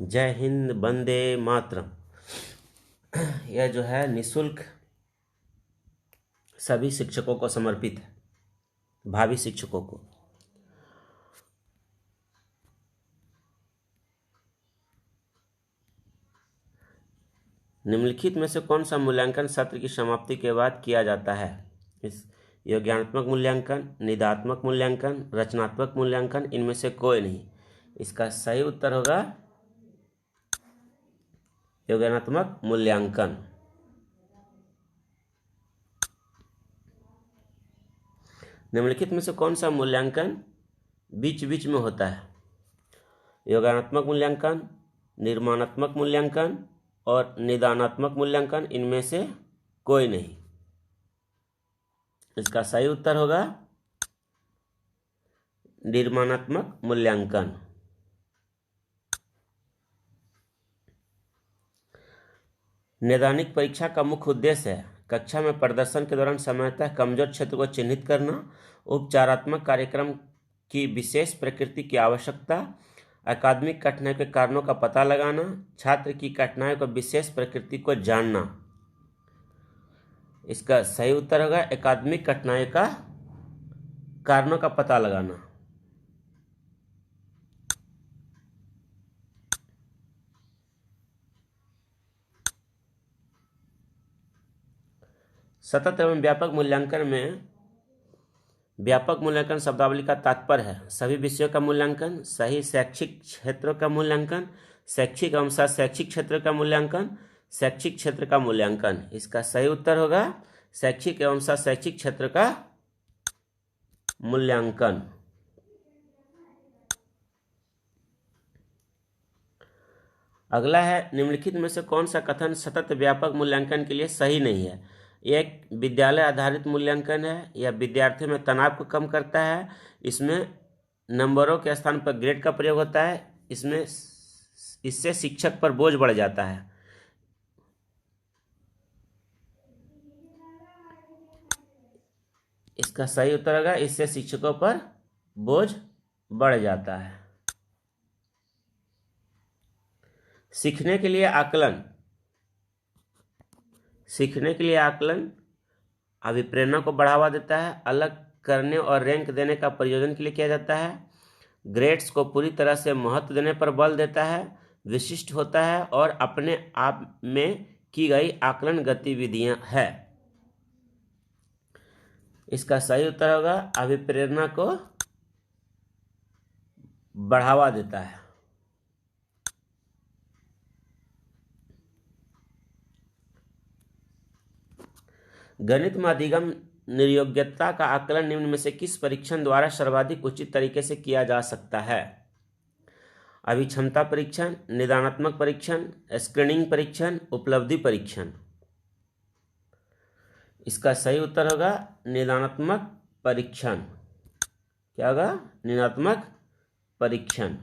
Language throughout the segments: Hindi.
जय हिंद, वंदे मातरम। यह जो है निःशुल्क सभी शिक्षकों को समर्पित है, भावी शिक्षकों को। निम्नलिखित में से कौन सा मूल्यांकन सत्र की समाप्ति के बाद किया जाता है? इस योग्यात्मक मूल्यांकन, निदात्मक मूल्यांकन, रचनात्मक मूल्यांकन, इनमें से कोई नहीं। इसका सही उत्तर होगा योगात्मक मूल्यांकन। निम्नलिखित में से कौन सा मूल्यांकन बीच बीच में होता है? योगात्मक मूल्यांकन, निर्माणात्मक मूल्यांकन और निदानात्मक मूल्यांकन, इनमें से कोई नहीं। इसका सही उत्तर होगा निर्माणात्मक मूल्यांकन। नैदानिक परीक्षा का मुख्य उद्देश्य है कक्षा में प्रदर्शन के दौरान सामान्यतः कमजोर क्षेत्र को चिन्हित करना, उपचारात्मक कार्यक्रम की विशेष प्रकृति की आवश्यकता, अकादमिक कठिनाई के कारणों का पता लगाना, छात्र की कठिनाई को विशेष प्रकृति को जानना। इसका सही उत्तर होगा अकादमिक कठिनाई का कारणों का पता लगाना। सतत एवं व्यापक मूल्यांकन में व्यापक मूल्यांकन शब्दावली का तात्पर्य है सभी विषयों का मूल्यांकन, सही शैक्षिक क्षेत्रों का मूल्यांकन, शैक्षिक एवं शैक्षिक क्षेत्र का मूल्यांकन, शैक्षिक क्षेत्र का मूल्यांकन। इसका सही उत्तर होगा शैक्षिक एवं शैक्षिक क्षेत्र का मूल्यांकन। अगला है निम्नलिखित में से कौन सा कथन सतत व्यापक मूल्यांकन के लिए सही नहीं है? एक विद्यालय आधारित मूल्यांकन है, यह विद्यार्थियों में तनाव को कम करता है, इसमें नंबरों के स्थान पर ग्रेड का प्रयोग होता है, इससे शिक्षक पर बोझ बढ़ जाता है। इसका सही उत्तर होगा इससे शिक्षकों पर बोझ बढ़ जाता है। सीखने के लिए आकलन अभिप्रेरणा को बढ़ावा देता है, अलग करने और रैंक देने का प्रयोजन के लिए किया जाता है, ग्रेड्स को पूरी तरह से महत्व देने पर बल देता है, विशिष्ट होता है और अपने आप में की गई आकलन गतिविधियां है। इसका सही उत्तर होगा अभिप्रेरणा को बढ़ावा देता है। गणित में अधिगम निर्योग्यता का आकलन निम्न में से किस परीक्षण द्वारा सर्वाधिक उचित तरीके से किया जा सकता है? अभिक्षमता परीक्षण, निदानात्मक परीक्षण, स्क्रीनिंग परीक्षण, उपलब्धि परीक्षण। इसका सही उत्तर होगा निदानात्मक परीक्षण। क्या होगा? निदानात्मक परीक्षण।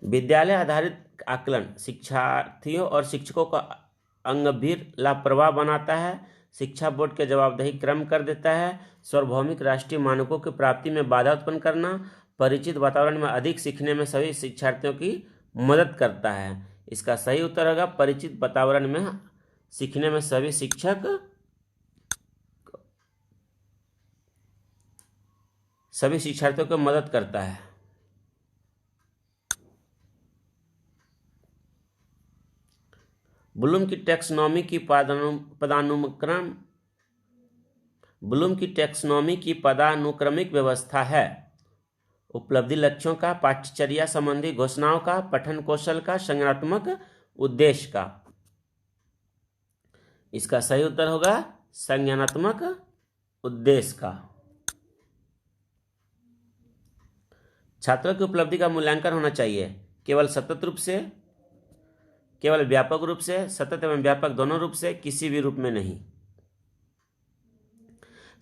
विद्यालय आधारित आकलन शिक्षार्थियों और शिक्षकों को अंगभीर लापरवाह बनाता है, शिक्षा बोर्ड के जवाबदेही क्रम कर देता है, सार्वभौमिक राष्ट्रीय मानकों की प्राप्ति में बाधा उत्पन्न करना, परिचित वातावरण में अधिक सीखने में सभी शिक्षार्थियों की मदद करता है। इसका सही उत्तर होगा परिचित वातावरण में सीखने में सभी शिक्षार्थियों को मदद करता है। ब्लूम की टैक्सोनॉमी की पदानुक्रमिक व्यवस्था है उपलब्धि लक्ष्यों का, पाठ्यचर्या संबंधी घोषणाओं का, पठन कौशल का, संज्ञानात्मक उद्देश्य का। इसका सही उत्तर होगा संज्ञानात्मक उद्देश्य का। छात्रों की उपलब्धि का मूल्यांकन होना चाहिए केवल सतत रूप से, केवल व्यापक रूप से, सतत एवं व्यापक दोनों रूप से, किसी भी रूप में नहीं।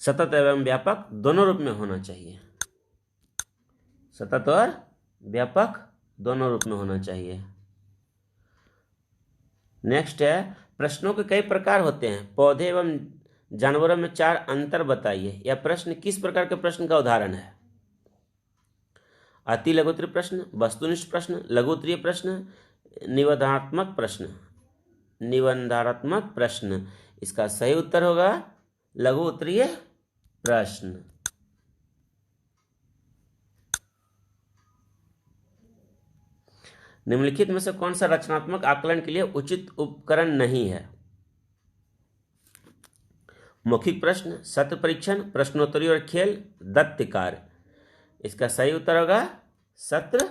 सतत एवं व्यापक दोनों रूप में होना चाहिए। सतत और व्यापक दोनों रूप में होना चाहिए। नेक्स्ट है प्रश्नों के कई प्रकार होते हैं, पौधे एवं जानवरों में 4 अंतर बताइए। यह प्रश्न किस प्रकार के प्रश्न का उदाहरण है? अति लघु उत्तरीय प्रश्न, वस्तुनिष्ठ प्रश्न, लघु उत्तरीय प्रश्न, निबंधात्मक प्रश्न। निबंधात्मक प्रश्न, इसका सही उत्तर होगा लघु उत्तरीय प्रश्न। निम्नलिखित में से कौन सा रचनात्मक आकलन के लिए उचित उपकरण नहीं है? मौखिक प्रश्न, सत्र परीक्षण, प्रश्नोत्तरी और खेल, दत्त कार्य। इसका सही उत्तर होगा सत्र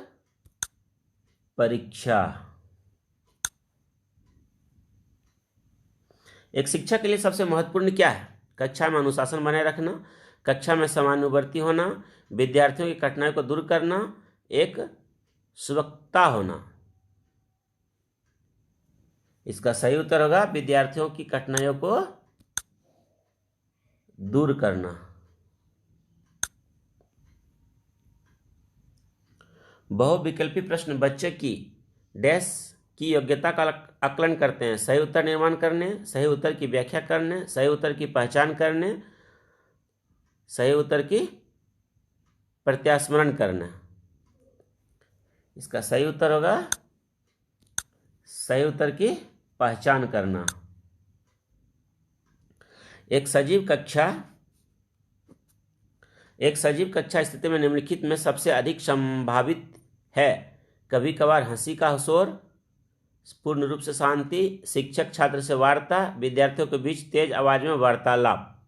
परीक्षा। एक शिक्षक के लिए सबसे महत्वपूर्ण क्या है? कक्षा में अनुशासन बनाए रखना, कक्षा में समानुवर्ती होना, विद्यार्थियों की कठिनाई को दूर करना, एक सुवक्ता होना। इसका सही उत्तर होगा विद्यार्थियों की कठिनाइयों को दूर करना। बहुविकल्पी प्रश्न बच्चे की डैश की योग्यता का आकलन करते हैं। सही उत्तर निर्माण करने, सही उत्तर की व्याख्या करने, सही उत्तर की पहचान करने, सही उत्तर की प्रत्यास्मरण करना। इसका सही उत्तर होगा सही उत्तर की पहचान करना। एक सजीव कक्षा स्थिति में निम्नलिखित में सबसे अधिक संभावित है? कभी कभार हंसी का शोर, पूर्ण रूप से शांति, शिक्षक छात्र से वार्ता, विद्यार्थियों के बीच तेज आवाज में वार्तालाप।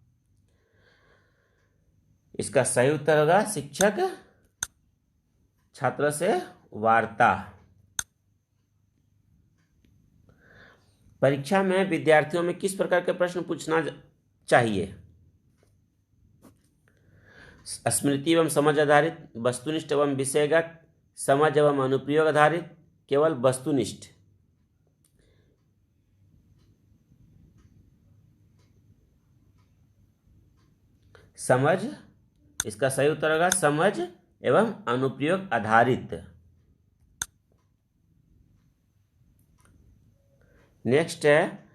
इसका सही उत्तर होगा शिक्षक छात्र से वार्ता। परीक्षा में विद्यार्थियों में किस प्रकार के प्रश्न पूछना चाहिए? स्मृति एवं समझ आधारित, वस्तुनिष्ठ एवं विषयगत, समझ एवं अनुप्रयोग आधारित, केवल वस्तुनिष्ठ। समझ, इसका सही उत्तर होगा समझ एवं अनुप्रयोग आधारित। नेक्स्ट है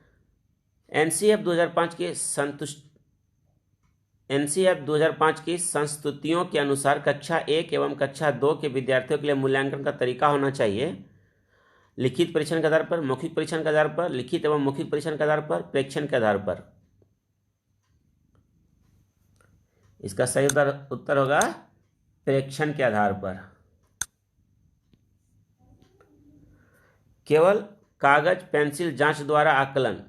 एनसीएफ 2005 की संस्तुतियों के अनुसार कक्षा 1 एवं कक्षा 2 के विद्यार्थियों के लिए मूल्यांकन का तरीका होना चाहिए। लिखित परीक्षण के आधार पर, मौखिक परीक्षण के आधार पर, लिखित एवं मौखिक परीक्षण के आधार पर, प्रेक्षण के आधार पर। इसका सही उत्तर होगा प्रेक्षण के आधार पर। केवल कागज पेंसिल जांच द्वारा आकलन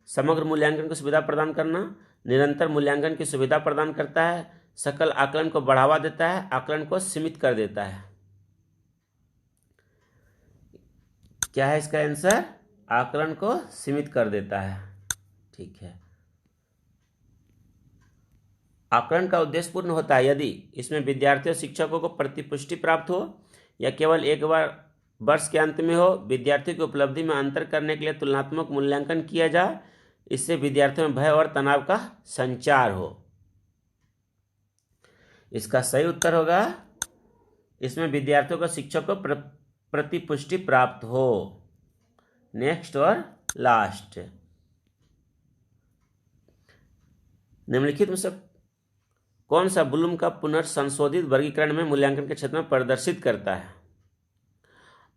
समग्र मूल्यांकन की सुविधा प्रदान करना, निरंतर मूल्यांकन की सुविधा प्रदान करता है, सकल आकलन को बढ़ावा देता है, आकलन को सीमित कर देता है। क्या है इसका आंसर? आकलन को सीमित कर देता है। ठीक है। आकलन का उद्देश्य पूर्ण होता है यदि इसमें विद्यार्थियों शिक्षकों को प्रतिपुष्टि प्राप्त हो, या केवल एक बार वर्ष के अंत में हो, विद्यार्थियों की उपलब्धि में अंतर करने के लिए तुलनात्मक मूल्यांकन किया जाए, इससे विद्यार्थियों में भय और तनाव का संचार हो। इसका सही उत्तर होगा इसमें विद्यार्थियों को शिक्षक को प्रतिपुष्टि प्राप्त हो। नेक्स्ट और लास्ट, निम्नलिखित में से कौन सा ब्लूम का पुनर्संशोधित वर्गीकरण में मूल्यांकन के क्षेत्र में प्रदर्शित करता है?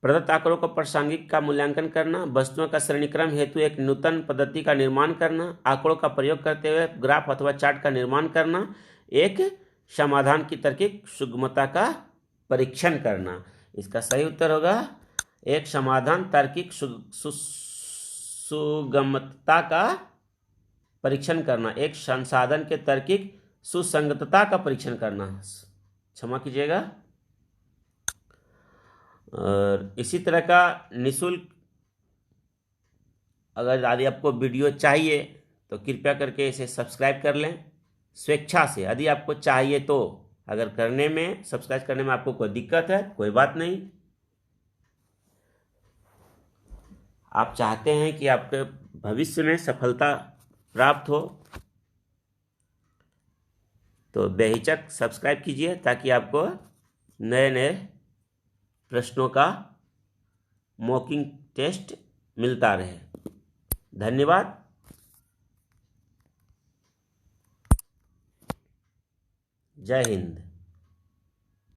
प्रदत्त आंकड़ों को प्रासंगिक का मूल्यांकन करना, वस्तुओं का श्रेणीक्रम हेतु एक नूतन पद्धति का निर्माण करना, आंकड़ों का प्रयोग करते हुए ग्राफ अथवा चार्ट का निर्माण करना, एक समाधान की तार्किक सुगमता का परीक्षण करना। इसका सही उत्तर होगा एक समाधान तार्किक सुगमता का परीक्षण करना, एक संसाधन के तार्किक सुसंगतता का परीक्षण करना। क्षमा कीजिएगा। और इसी तरह का निःशुल्क अगर यदि आपको वीडियो चाहिए तो कृपया करके इसे सब्सक्राइब कर लें स्वेच्छा से। यदि आपको चाहिए तो, अगर करने में सब्सक्राइब करने में आपको कोई दिक्कत है, कोई बात नहीं। आप चाहते हैं कि आपके भविष्य में सफलता प्राप्त हो तो बेहिचक सब्सक्राइब कीजिए, ताकि आपको नए नए प्रश्नों का मॉकिंग टेस्ट मिलता रहे। धन्यवाद। जय हिंद।